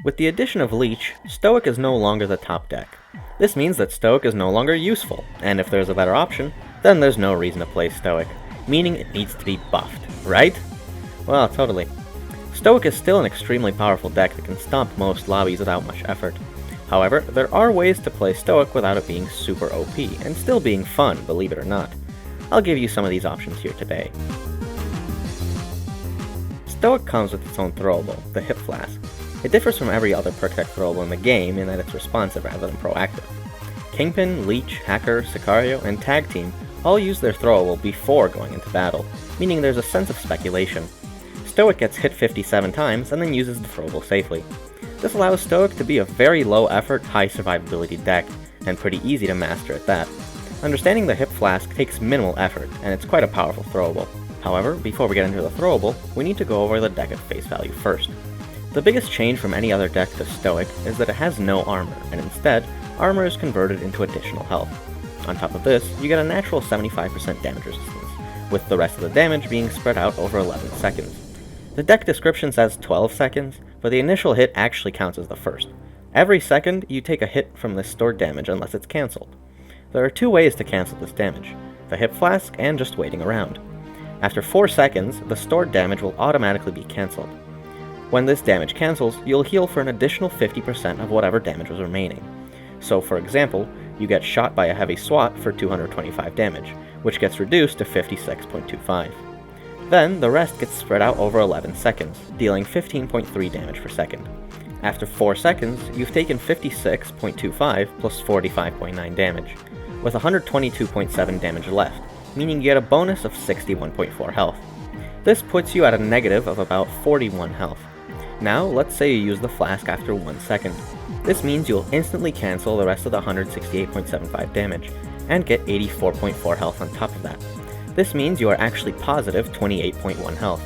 With the addition of Leech, Stoic is no longer the top deck. This means that Stoic is no longer useful, and if there's a better option, then there's no reason to play Stoic, meaning it needs to be buffed, right? Well, totally. Stoic is still an extremely powerful deck that can stomp most lobbies without much effort. However, there are ways to play Stoic without it being super OP, and still being fun, believe it or not. I'll give you some of these options here today. Stoic comes with its own throwable, the Hip Flask. It differs from every other perk deck throwable in the game in that it's responsive rather than proactive. Kingpin, Leech, Hacker, Sicario, and Tag Team all use their throwable before going into battle, meaning there's a sense of speculation. Stoic gets hit 57 times and then uses the throwable safely. This allows Stoic to be a very low effort, high survivability deck, and pretty easy to master at that. Understanding the Hip Flask takes minimal effort, and it's quite a powerful throwable. However, before we get into the throwable, we need to go over the deck at face value first. The biggest change from any other deck to Stoic is that it has no armor, and instead, armor is converted into additional health. On top of this, you get a natural 75% damage resistance, with the rest of the damage being spread out over 11 seconds. The deck description says 12 seconds, but the initial hit actually counts as the first. Every second, you take a hit from this stored damage unless it's cancelled. There are two ways to cancel this damage, the Hip Flask and just waiting around. After 4 seconds, the stored damage will automatically be cancelled. When this damage cancels, you'll heal for an additional 50% of whatever damage was remaining. So for example, you get shot by a heavy SWAT for 225 damage, which gets reduced to 56.25. Then, the rest gets spread out over 11 seconds, dealing 15.3 damage per second. After 4 seconds, you've taken 56.25 plus 45.9 damage, with 122.7 damage left, meaning you get a bonus of 61.4 health. This puts you at a negative of about 41 health. Now, let's say you use the flask after 1 second. This means you'll instantly cancel the rest of the 168.75 damage, and get 84.4 health on top of that. This means you are actually positive 28.1 health.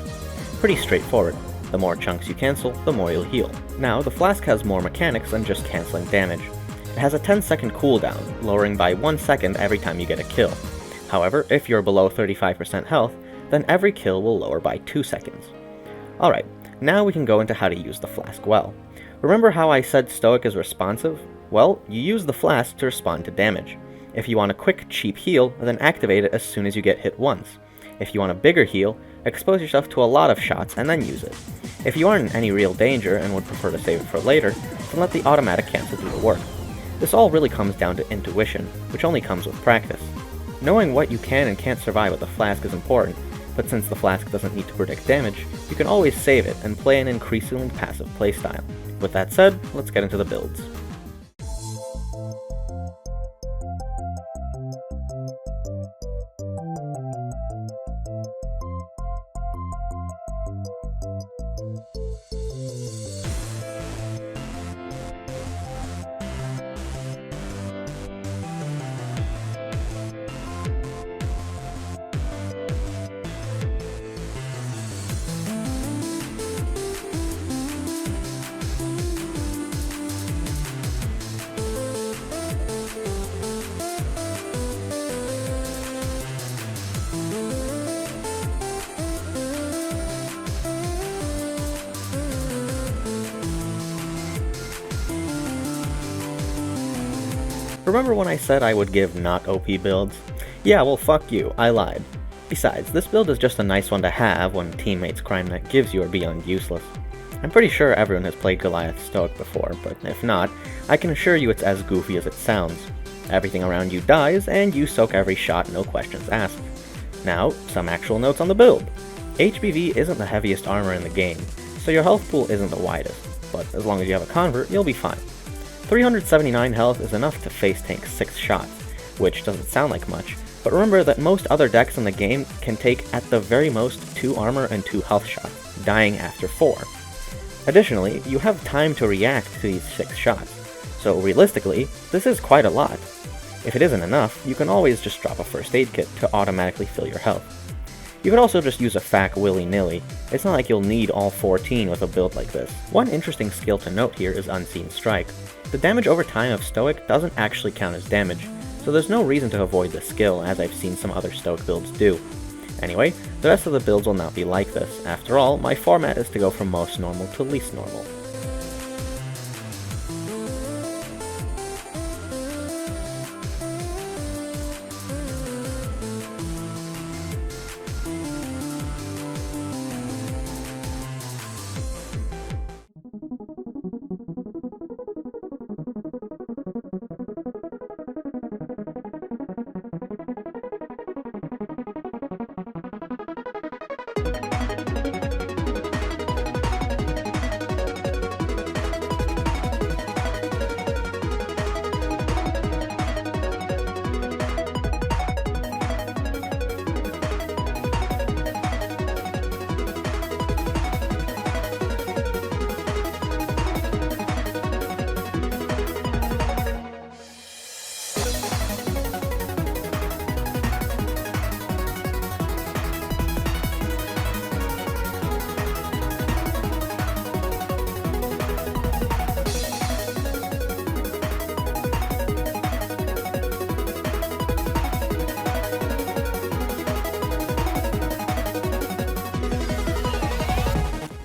Pretty straightforward. The more chunks you cancel, the more you'll heal. Now, the flask has more mechanics than just canceling damage. It has a 10-second cooldown, lowering by 1 second every time you get a kill. However, if you're below 35% health, then every kill will lower by 2 seconds. Alright, now we can go into how to use the flask well. Remember how I said Stoic is responsive? Well, you use the flask to respond to damage. If you want a quick, cheap heal, then activate it as soon as you get hit once. If you want a bigger heal, expose yourself to a lot of shots and then use it. If you aren't in any real danger and would prefer to save it for later, then let the automatic cancel do the work. This all really comes down to intuition, which only comes with practice. Knowing what you can and can't survive with the flask is important, but since the flask doesn't need to predict damage, you can always save it and play an increasingly passive playstyle. With that said, let's get into the builds. Remember when I said I would give not OP builds? Yeah, well fuck you, I lied. Besides, this build is just a nice one to have when teammates crime that gives you are beyond useless. I'm pretty sure everyone has played Goliath Stoic before, but if not, I can assure you it's as goofy as it sounds. Everything around you dies, and you soak every shot, no questions asked. Now, some actual notes on the build. HBV isn't the heaviest armor in the game, so your health pool isn't the widest, but as long as you have a convert, you'll be fine. 379 health is enough to face tank 6 shots, which doesn't sound like much, but remember that most other decks in the game can take at the very most 2 armor and 2 health shots, dying after 4. Additionally, you have time to react to these 6 shots, so realistically, this is quite a lot. If it isn't enough, you can always just drop a first aid kit to automatically fill your health. You can also just use a FAC willy-nilly. It's not like you'll need all 14 with a build like this. One interesting skill to note here is Unseen Strike. The damage over time of Stoic doesn't actually count as damage, so there's no reason to avoid this skill as I've seen some other Stoic builds do. Anyway, the rest of the builds will not be like this. After all, my format is to go from most normal to least normal.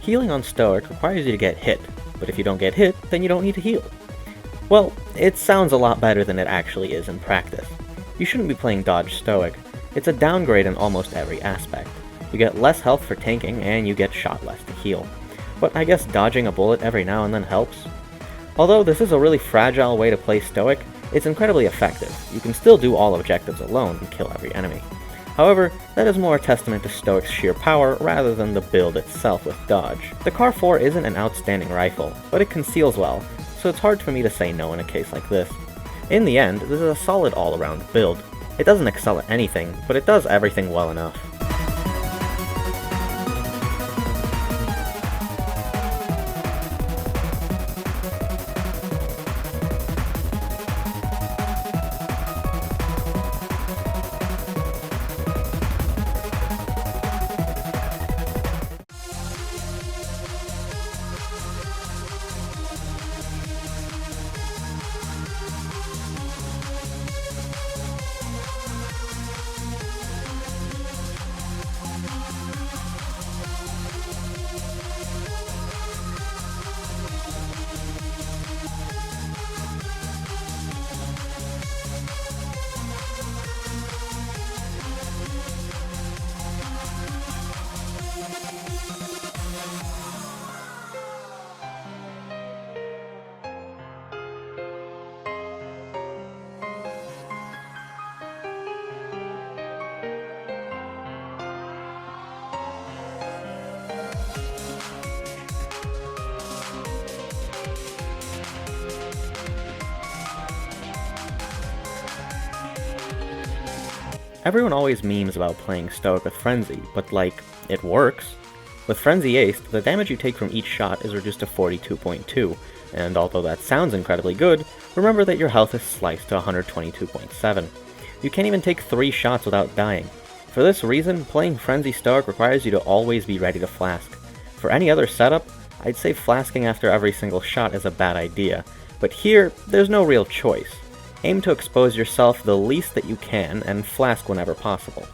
Healing on Stoic requires you to get hit, but if you don't get hit, then you don't need to heal. Well, it sounds a lot better than it actually is in practice. You shouldn't be playing Dodge Stoic. It's a downgrade in almost every aspect. You get less health for tanking, and you get shot less to heal. But I guess dodging a bullet every now and then helps. Although this is a really fragile way to play Stoic, it's incredibly effective. You can still do all objectives alone and kill every enemy. However, that is more a testament to Stoic's sheer power rather than the build itself with dodge. The Car 4 isn't an outstanding rifle, but it conceals well, so it's hard for me to say no in a case like this. In the end, this is a solid all-around build. It doesn't excel at anything, but it does everything well enough. Everyone always memes about playing Stoic with Frenzy, but like, it works. With Frenzy Aced, the damage you take from each shot is reduced to 42.2, and although that sounds incredibly good, remember that your health is sliced to 122.7. You can't even take 3 shots without dying. For this reason, playing Frenzy Stoic requires you to always be ready to flask. For any other setup, I'd say flasking after every single shot is a bad idea, but here, there's no real choice. Aim to expose yourself the least that you can and flask whenever possible.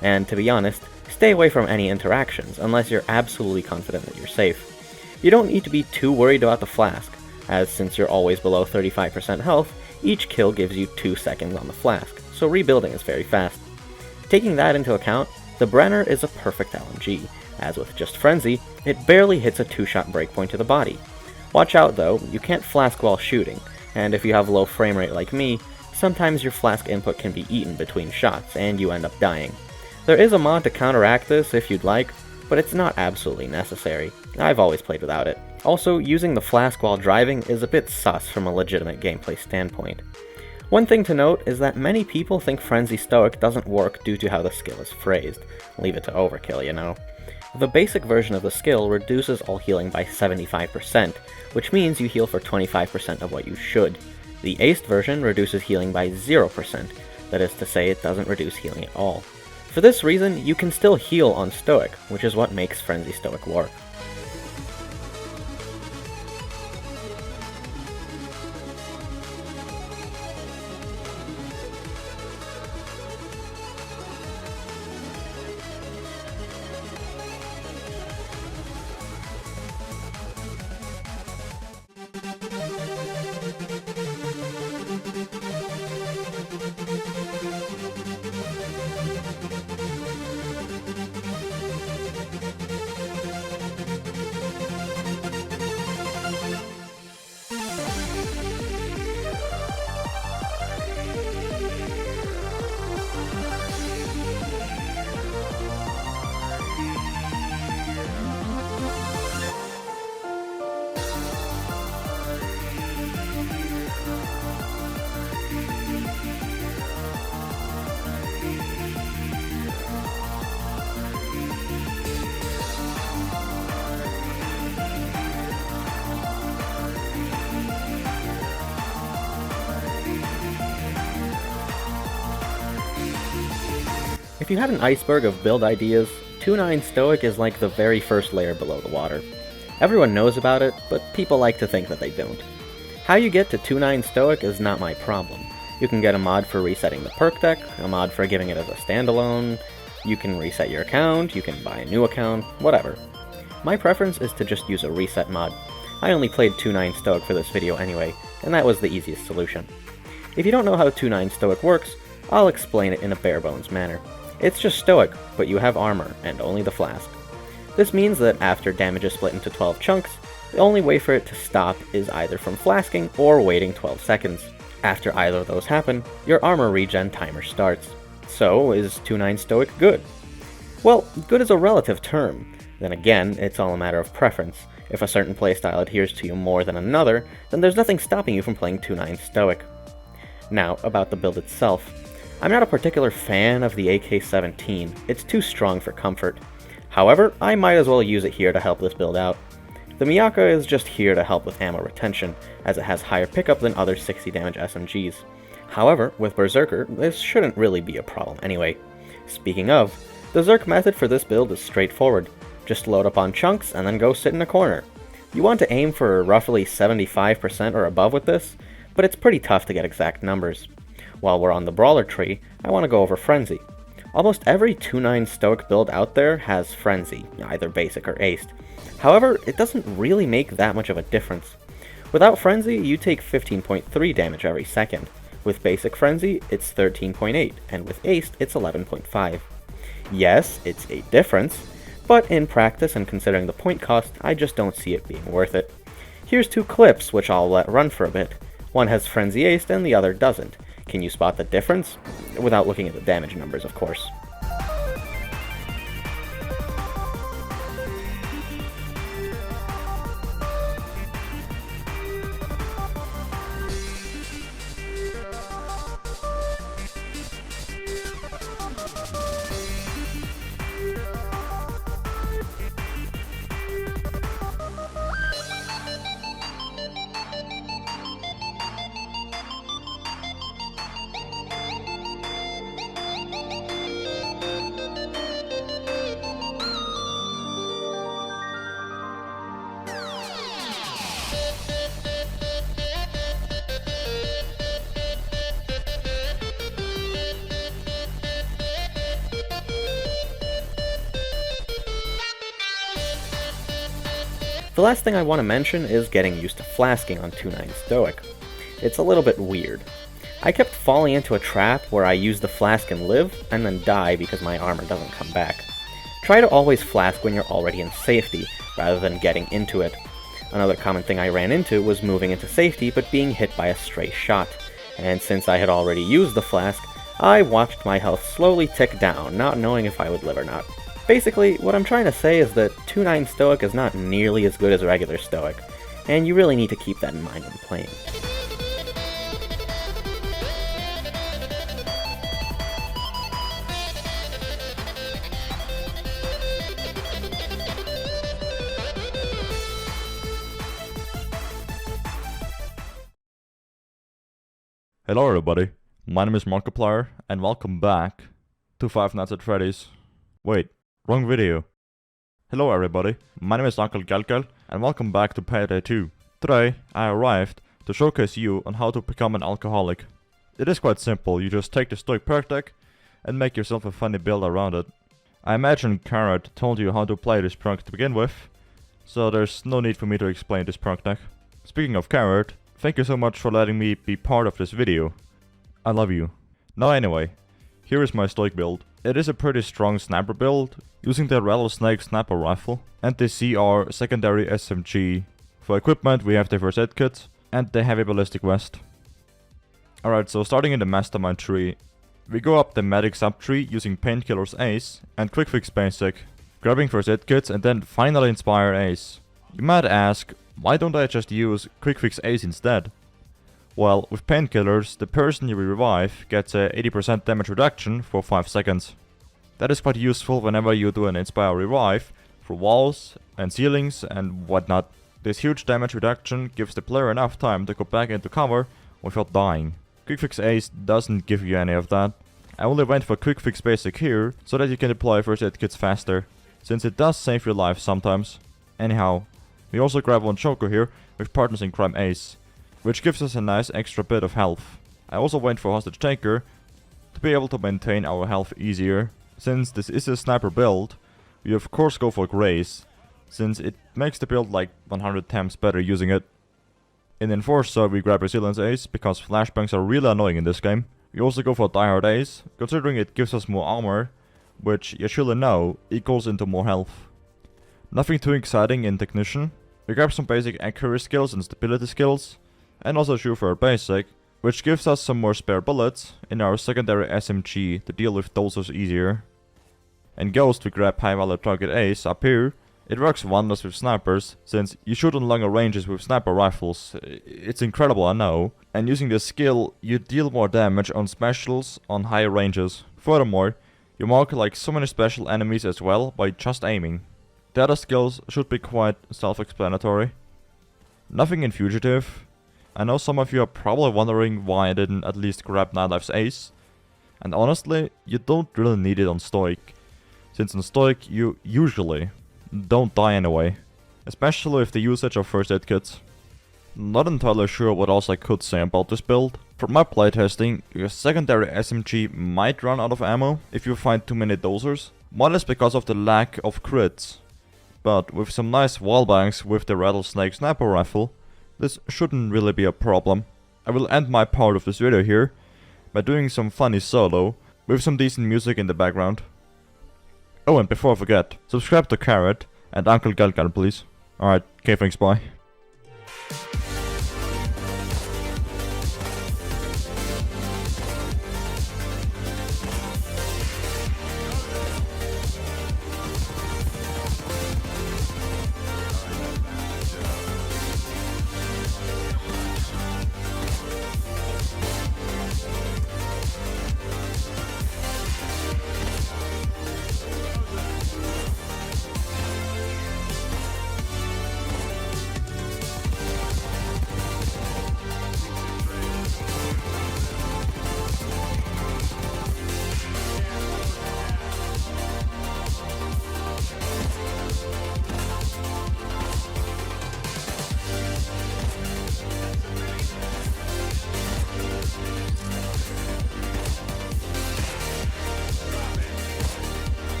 And to be honest, stay away from any interactions unless you're absolutely confident that you're safe. You don't need to be too worried about the flask, as since you're always below 35% health, each kill gives you 2 seconds on the flask, so rebuilding is very fast. Taking that into account, the Brenner is a perfect LMG, as with just Frenzy, it barely hits a 2-shot breakpoint to the body. Watch out though, you can't flask while shooting, and if you have low frame rate like me, sometimes your flask input can be eaten between shots and you end up dying. There is a mod to counteract this if you'd like, but it's not absolutely necessary. I've always played without it. Also, using the flask while driving is a bit sus from a legitimate gameplay standpoint. One thing to note is that many people think Frenzy Stoic doesn't work due to how the skill is phrased. Leave it to overkill, you know. The basic version of the skill reduces all healing by 75%, which means you heal for 25% of what you should. The aced version reduces healing by 0%, that is to say it doesn't reduce healing at all. For this reason, you can still heal on Stoic, which is what makes Frenzy Stoic work. If you had an iceberg of build ideas, 2.9 Stoic is like the very first layer below the water. Everyone knows about it, but people like to think that they don't. How you get to 2.9 Stoic is not my problem. You can get a mod for resetting the perk deck, a mod for giving it as a standalone, you can reset your account, you can buy a new account, whatever. My preference is to just use a reset mod. I only played 2.9 Stoic for this video anyway, and that was the easiest solution. If you don't know how 2.9 Stoic works, I'll explain it in a bare bones manner. It's just Stoic, but you have armor, and only the flask. This means that after damage is split into 12 chunks, the only way for it to stop is either from flasking or waiting 12 seconds. After either of those happen, your armor regen timer starts. So, is 2.9 Stoic good? Well, good is a relative term. Then again, it's all a matter of preference. If a certain playstyle adheres to you more than another, then there's nothing stopping you from playing 2.9 Stoic. Now, about the build itself. I'm not a particular fan of the AK-17, it's too strong for comfort. However, I might as well use it here to help this build out. The Miyaka is just here to help with ammo retention, as it has higher pickup than other 60 damage SMGs. However, with Berserker, this shouldn't really be a problem anyway. Speaking of, the Zerk method for this build is straightforward. Just load up on chunks and then go sit in a corner. You want to aim for roughly 75% or above with this, but it's pretty tough to get exact numbers. While we're on the Brawler tree, I want to go over Frenzy. Almost every 2.9 Stoic build out there has Frenzy, either basic or aced. However, it doesn't really make that much of a difference. Without Frenzy, you take 15.3 damage every second. With basic Frenzy, it's 13.8, and with aced, it's 11.5. Yes, it's a difference, but in practice and considering the point cost, I just don't see it being worth it. Here's two clips which I'll let run for a bit. One has Frenzy aced and the other doesn't. Can you spot the difference? Without looking at the damage numbers, of course. The last thing I want to mention is getting used to flasking on 2.9 Stoic. It's a little bit weird. I kept falling into a trap where I use the flask and live, and then die because my armor doesn't come back. Try to always flask when you're already in safety, rather than getting into it. Another common thing I ran into was moving into safety but being hit by a stray shot, and since I had already used the flask, I watched my health slowly tick down, not knowing if I would live or not. Basically, what I'm trying to say is that 2.9 Stoic is not nearly as good as regular Stoic, and you really need to keep that in mind when playing. Hello everybody, my name is Markiplier, and welcome back to Five Nights at Freddy's. Wait, wrong video. Hello everybody, my name is Uncle Galgal, and welcome back to Payday 2. Today, I arrived to showcase you on how to become an alcoholic. It is quite simple, you just take the Stoic perk deck and make yourself a funny build around it. I imagine Carrot told you how to play this perk to begin with, so there's no need for me to explain this perk deck. Speaking of Carrot, thank you so much for letting me be part of this video. I love you. Now anyway, here is my Stoic build. It is a pretty strong sniper build, using the rattlesnake sniper rifle and the CR secondary SMG. For equipment we have the first aid kit and the heavy ballistic vest. Alright, so starting in the mastermind tree, we go up the medic subtree using painkillers Ace and quick fix basic, grabbing first aid kits and then finally inspire Ace. You might ask, why don't I just use quick fix Ace instead? Well, with painkillers, the person you revive gets a 80% damage reduction for 5 seconds. That is quite useful whenever you do an Inspire Revive for walls and ceilings and whatnot. This huge damage reduction gives the player enough time to go back into cover without dying. Quick Fix Ace doesn't give you any of that. I only went for Quick Fix Basic here so that you can deploy first aid kits faster, since it does save your life sometimes. Anyhow, we also grab one Joker here with Partners in Crime Ace, which gives us a nice extra bit of health. I also went for Hostage Taker to be able to maintain our health easier. Since this is a sniper build, we of course go for Grace, since it makes the build like 100 times better using it. In Enforcer we grab Resilience Ace because flashbangs are really annoying in this game. We also go for Die Hard Ace, considering it gives us more armor, which you surely know equals into more health. Nothing too exciting in Technician. We grab some basic accuracy skills and stability skills, and also Chauffeur Basic, which gives us some more spare bullets in our secondary SMG to deal with doses easier. In Ghost we grab High Value Target Ace up here. It works wonders with snipers, since you shoot on longer ranges with sniper rifles. It's incredible, I know. And using this skill, you deal more damage on specials on higher ranges. Furthermore, you mark like so many special enemies as well by just aiming. The other skills should be quite self-explanatory. Nothing in Fugitive. I know some of you are probably wondering why I didn't at least grab Nightlife's Ace. And honestly, you don't really need it on Stoic, since on Stoic you usually don't die anyway, especially with the usage of first aid kits. Not entirely sure what else I could say about this build. From my playtesting, your secondary SMG might run out of ammo if you find too many dosers, more or less because of the lack of crits. But with some nice wallbangs with the Rattlesnake sniper rifle, this shouldn't really be a problem. I will end my part of this video here by doing some funny solo with some decent music in the background. Oh, and before I forget, subscribe to Carrot and Uncle Galgal, please. Alright, okay, thanks, bye.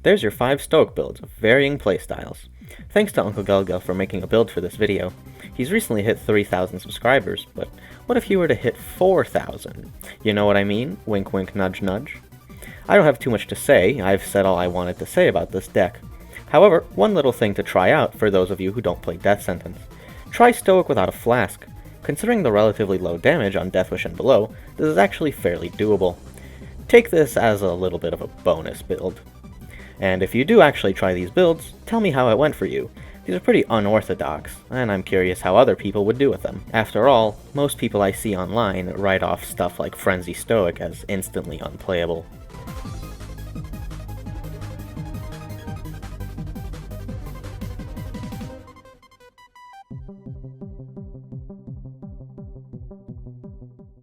There's your 5 Stoic builds of varying playstyles. Thanks to Uncle Galgal for making a build for this video. He's recently hit 3,000 subscribers, but what if you were to hit 4,000? You know what I mean? Wink wink nudge nudge. I don't have too much to say, I've said all I wanted to say about this deck. However, one little thing to try out for those of you who don't play Death Sentence. Try Stoic without a flask. Considering the relatively low damage on Deathwish and below, this is actually fairly doable. Take this as a little bit of a bonus build. And if you do actually try these builds, tell me how it went for you. These are pretty unorthodox, and I'm curious how other people would do with them. After all, most people I see online write off stuff like Frenzy Stoic as instantly unplayable.